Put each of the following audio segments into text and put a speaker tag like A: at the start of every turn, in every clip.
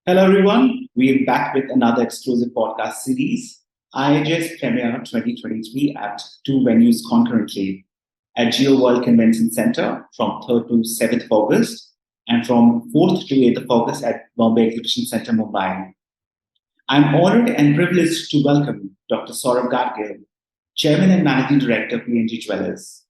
A: Hello, everyone. We're back with another exclusive podcast series, IIJS Premiere 2023 at two venues concurrently at Geo World Convention Center from 3rd to 7th of August and from 4th to 8th of August at Bombay Exhibition Center, Mumbai. I'm honored and privileged to welcome Dr. Saurabh Gadgil, Chairman and Managing Director, PNG Jewellers.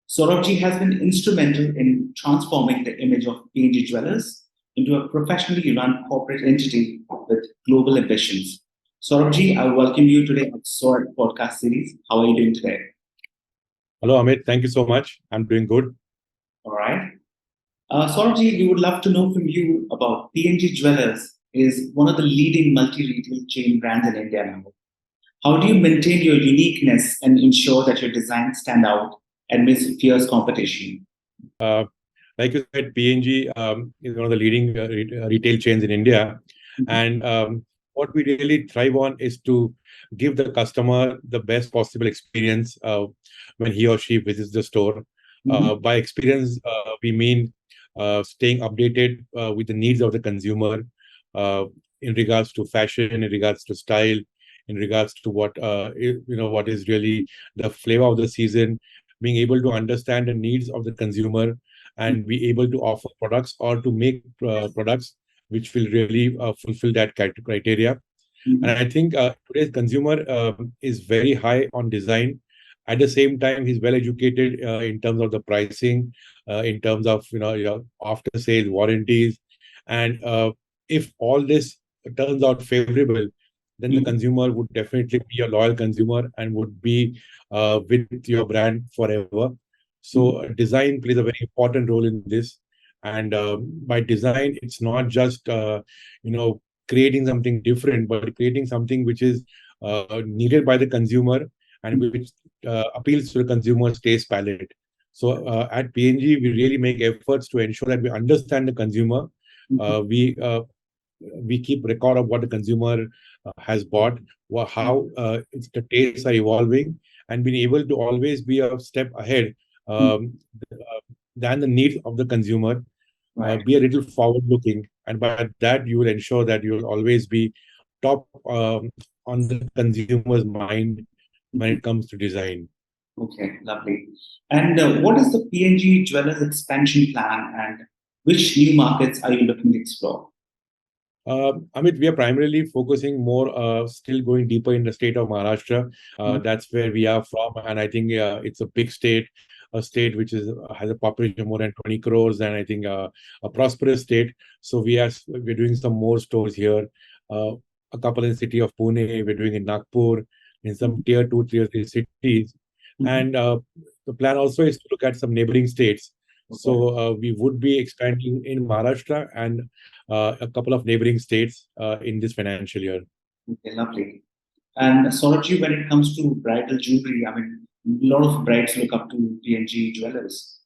A: Saurabh has been instrumental in transforming the image of PNG Jewellers into a professionally run corporate entity with global ambitions. Saurabh, I welcome you today on Saurabh podcast series. How are you doing today?
B: Hello, Amit. Thank you so much. I'm doing good.
A: All right. Saurabh, we would love to know from you about PNG Jewellers is one of the leading multi-retail chain brands in India now. How do you maintain your uniqueness and ensure that your designs stand out amidst fierce competition?
B: Like you said, PNG is one of the leading retail chains in India. And what we really thrive on is to give the customer the best possible experience when he or she visits the store. By experience, we mean staying updated with the needs of the consumer in regards to fashion, in regards to style, in regards to what what is really the flavor of the season, being able to understand the needs of the consumer and be able to offer products or to make products which will really fulfill that criteria. And I think today's consumer is very high on design. At the same time, he's well educated in terms of the pricing, in terms of after sales warranties, and if all this turns out favorable, then the consumer would definitely be a loyal consumer and would be with your brand forever. So design plays a very important role in this. And by design, it's not just creating something different, but creating something which is needed by the consumer and which appeals to the consumer's taste palette. So at PNG, we really make efforts to ensure that we understand the consumer. We keep record of what the consumer has bought, how the tastes are evolving, and being able to always be a step ahead than the needs of the consumer. Be a little forward looking, and by that you will ensure that you will always be top on the consumer's mind when it comes to design.
A: Okay, lovely. And what is the PNG Jewellers expansion plan, and which new markets are you looking to explore?
B: Amit, we are primarily focusing more, still going deeper in the state of Maharashtra. That's where we are from, and I think it's a big state, a state which has a population of more than 20 crores, and I think a prosperous state. So we're doing some more stores here, a couple in the city of Pune. We're doing in Nagpur, in some tier 2, tier 3 cities, and the plan also is to look at some neighboring states. So we would be expanding in Maharashtra and a couple of neighboring states in this financial year.
A: Okay, lovely. And Saurabh, when it comes to bridal jewelry, I mean, a lot of brides look up to PNG Jewellers.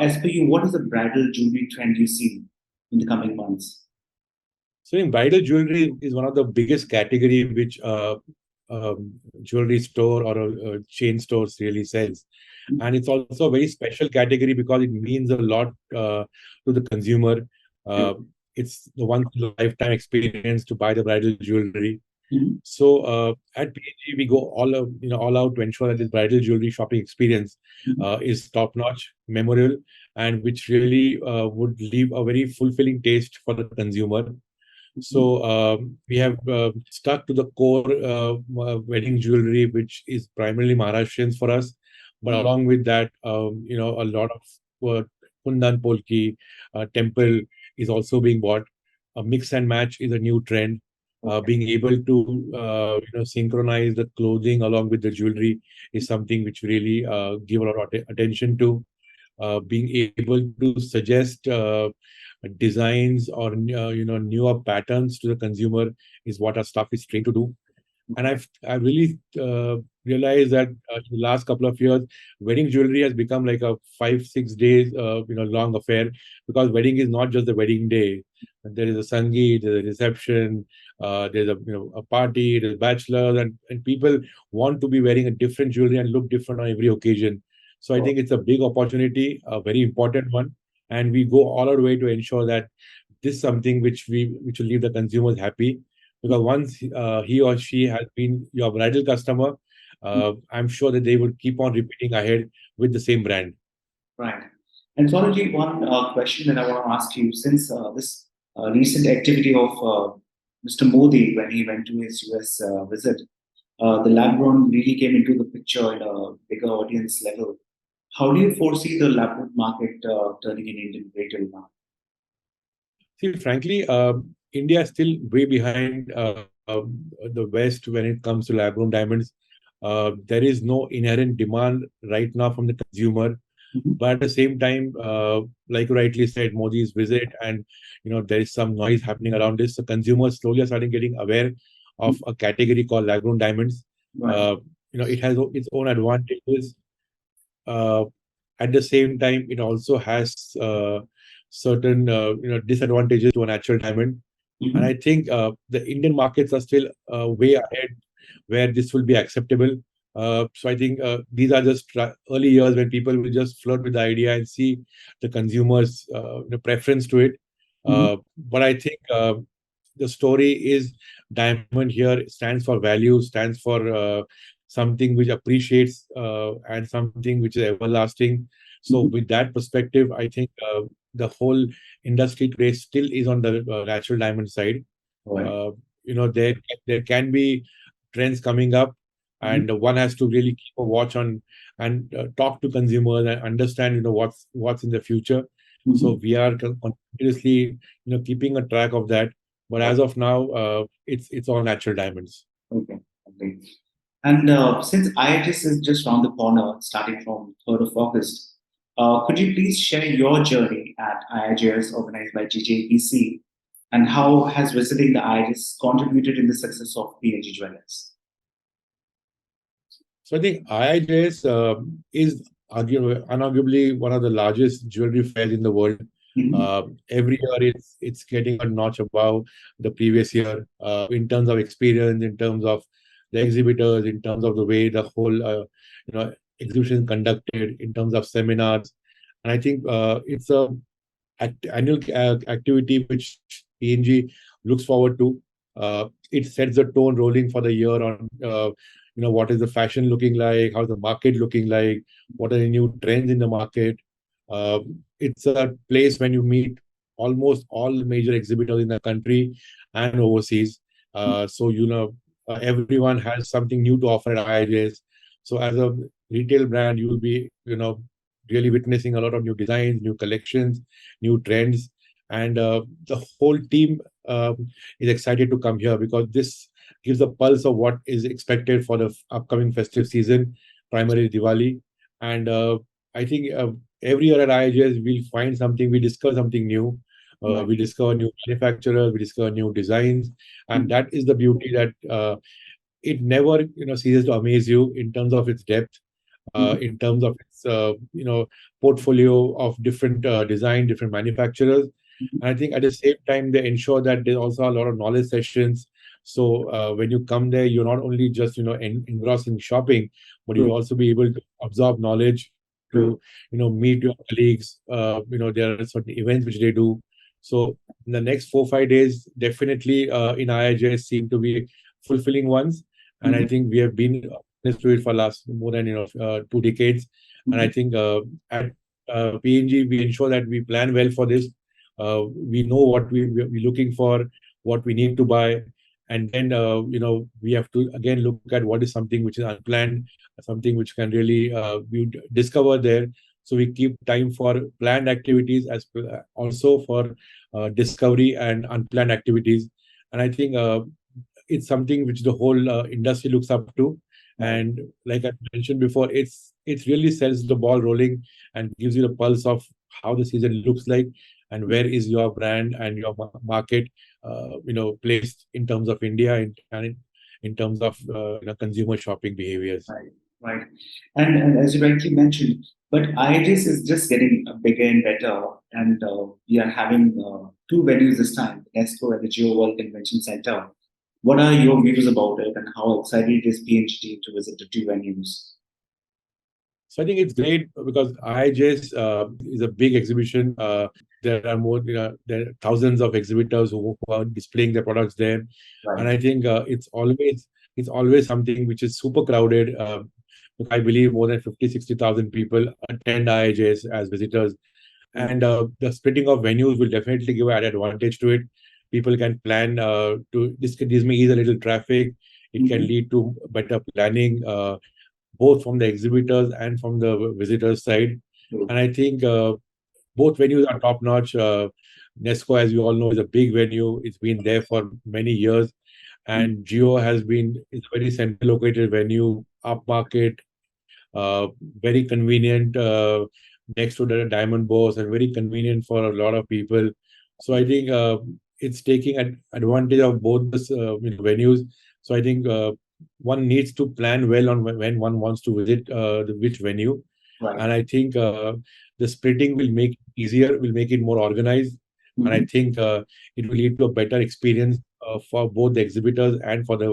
A: As per you, what is the bridal jewelry trend you see in the coming months?
B: So, in bridal jewelry is one of the biggest category which jewelry store or a chain stores really sells. And it's also a very special category because it means a lot to the consumer. It's the once in a lifetime experience to buy the bridal jewelry. So at PNG, we go all out to ensure that this bridal jewelry shopping experience is top notch, memorable, and which really would leave a very fulfilling taste for the consumer. So we have stuck to the core wedding jewelry, which is primarily Maharashtrians for us. But along with that, a lot of Kundan Polki temple is also being bought. A mix and match is a new trend. Being able to synchronize the clothing along with the jewelry is something which really give a lot of attention to. Being able to suggest designs or newer patterns to the consumer is what our staff is trained to do. And I really realized that in the last couple of years, wedding jewelry has become like a 5-6 days long affair, because wedding is not just the wedding day. There is a sangeet, there's a reception, there's a party, there's bachelors, and people want to be wearing a different jewelry and look different on every occasion. So I think it's a big opportunity, a very important one, and we go all our way to ensure that this is something which will leave the consumers happy, because once he or she has been your bridal customer, I'm sure that they would keep on repeating ahead with the same brand.
A: Right. And Saurabh, one question that I want to ask you, since this recent activity of Mr. Modi when he went to his US visit, the lab grown really came into the picture at a bigger audience level. How do you foresee the lab grown market turning in Indian retail now?
B: See, frankly, India is still way behind the West when it comes to lab-grown diamonds. There is no inherent demand right now from the consumer. But at the same time, like you rightly said, Modi's visit, and there is some noise happening around this. So consumers slowly are starting getting aware of a category called lab-grown diamonds.
A: Right.
B: It has its own advantages. At the same time, it also has certain disadvantages to a natural diamond. And I think the Indian markets are still way ahead where this will be acceptable. So I think these are just early years when people will just flirt with the idea and see the consumers' preference to it. But I think the story is diamond here stands for value, stands for something which appreciates and something which is everlasting. So with that perspective, I think the whole industry today still is on the natural diamond side.
A: Right.
B: There can be trends coming up, and one has to really keep a watch on and talk to consumers and understand what's in the future. So we are continuously keeping a track of that. But as of now, it's all natural diamonds.
A: Okay. Okay. And since IIJS is just around the corner, starting from 3rd of August, could you please share your journey at IIJS organized by GJEPC, and how has visiting the IIJS contributed in the success of PNG Jewellers?
B: So I think IIJS is unarguably one of the largest jewelry fairs in the world. Every year it's getting a notch above the previous year in terms of experience, in terms of the exhibitors, in terms of the way the whole exhibition is conducted, in terms of seminars. And I think it's a annual activity which PNG looks forward to. It sets the tone rolling for the year on what is the fashion looking like, how's the market looking like, what are the new trends in the market. It's a place when you meet almost all major exhibitors in the country and overseas. So everyone has something new to offer at IIJS. So as a retail brand, you will be really witnessing a lot of new designs, new collections, new trends, and the whole team is excited to come here because this gives a pulse of what is expected for the upcoming festive season, primarily Diwali. And I think every year at IIJS, we'll find something, we discover something new. We discover new manufacturers, we discover new designs, and that is the beauty that it never ceases to amaze you in terms of its depth, in terms of its portfolio of different design, different manufacturers. And I think at the same time they ensure that there's also a lot of knowledge sessions. So when you come there, you're not only just engrossed in shopping, but you'll also be able to absorb knowledge, to meet your colleagues. There are certain events which they do. So in the next 4-5 days, definitely in IIJS seem to be fulfilling ones. And I think we have been to it for last more than 2 decades. And I think at PNG we ensure that we plan well for this. We know what we're looking for, what we need to buy, and then we have to again look at what is something which is unplanned, something which can really be discovered there. So we keep time for planned activities as also for discovery and unplanned activities. And I think it's something which the whole industry looks up to. And like I mentioned before, it really sets the ball rolling and gives you the pulse of how the season looks like and where is your brand and your market placed in terms of India and in terms of consumer shopping behaviors.
A: Right. And as you rightly mentioned, but IIJS is just getting bigger and better, and we are having 2 venues this time, Expo and the Geo World Convention Center. What are your views about it, and how excited is PNG team to visit the 2 venues?
B: So I think it's great because IIJS is a big exhibition. There are there are thousands of exhibitors who are displaying their products there, and
A: Right.
B: I think it's always something which is super crowded. I believe more than 50-60,000 people attend IIJS as visitors, and the splitting of venues will definitely give an advantage to it. People can plan this may ease a little traffic. It can
A: Mhm.
B: lead to better planning. Both from the exhibitors and from the visitors side.
A: True.
B: And I think both venues are top notch. Nesco, as you all know, is a big venue. It's been there for many years,
A: Mm.
B: and Geo is a very central located venue, upmarket, uh, very convenient next to the Diamond Bourse, and very convenient for a lot of people. So I think it's taking advantage of both the venues. So I think one needs to plan well on when one wants to visit which venue,
A: Right.
B: and I think the splitting will make it easier, will make it more organized, and I
A: Mhm.
B: think it will lead to a better experience for both the exhibitors and for the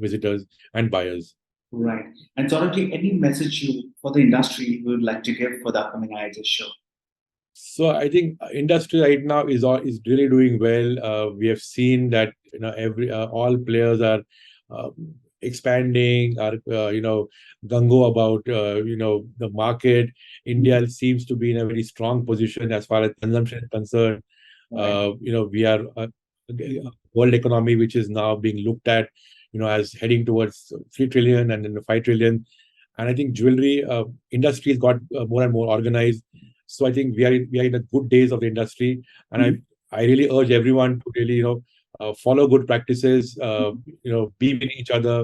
B: visitors and buyers.
A: Right. And Saurabh, any message for the industry you would like to give for the upcoming IIJS show?
B: So I think industry right now is really doing well. We have seen that every all players are uh, expanding, are gungo about the market.
A: Mhm.
B: India seems to be in a very strong position as far as consumption is concerned.
A: Right.
B: We are a world economy which is now being looked at, as heading towards 3 trillion and then 5 trillion. And I think jewelry industry has got more and more organized. So I think we are in the good days of the industry, and I
A: Mhm.
B: I really urge everyone to really follow good practices, be with each other,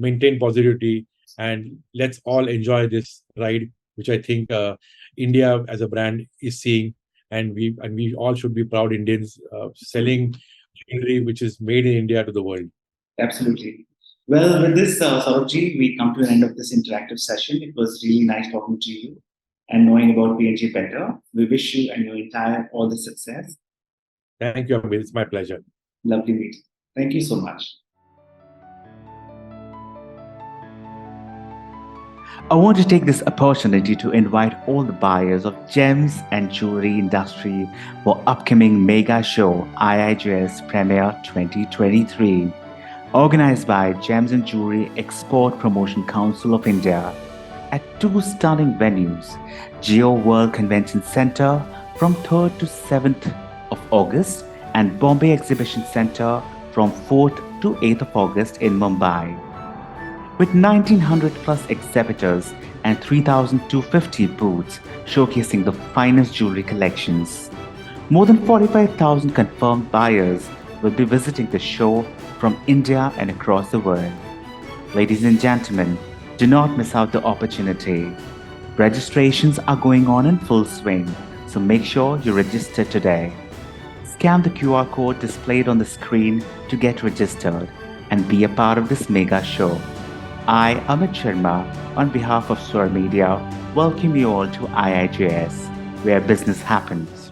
B: maintain positivity, and let's all enjoy this ride, which I think India as a brand is seeing, and we all should be proud Indians selling jewelry which is made in India to the world.
A: Absolutely. Well, with this, Saurabh, we come to an end of this interactive session. It was really nice talking to you and knowing about PNG better. We wish you and your entire all the success.
B: Thank you, Amit. It's my pleasure.
A: Lovely meeting. Thank you so much. I want to take this opportunity to invite all the buyers of gems and jewelry industry for upcoming mega show IIJS Premiere 2023, organized by Gems and Jewelry Export Promotion Council of India at two stunning venues, Geo World Convention Center from 3rd to 7th of August and Bombay Exhibition Center from 4th to 8th of August in Mumbai. With 1900 plus exhibitors and 3,250 booths showcasing the finest jewelry collections. More than 45,000 confirmed buyers will be visiting the show from India and across the world. Ladies and gentlemen, do not miss out the opportunity. Registrations are going on in full swing, so make sure you register today. Scan the QR code displayed on the screen to get registered and be a part of this mega show. I, Amit Sharma, on behalf of SVAR Media, welcome you all to IIJS, where business happens.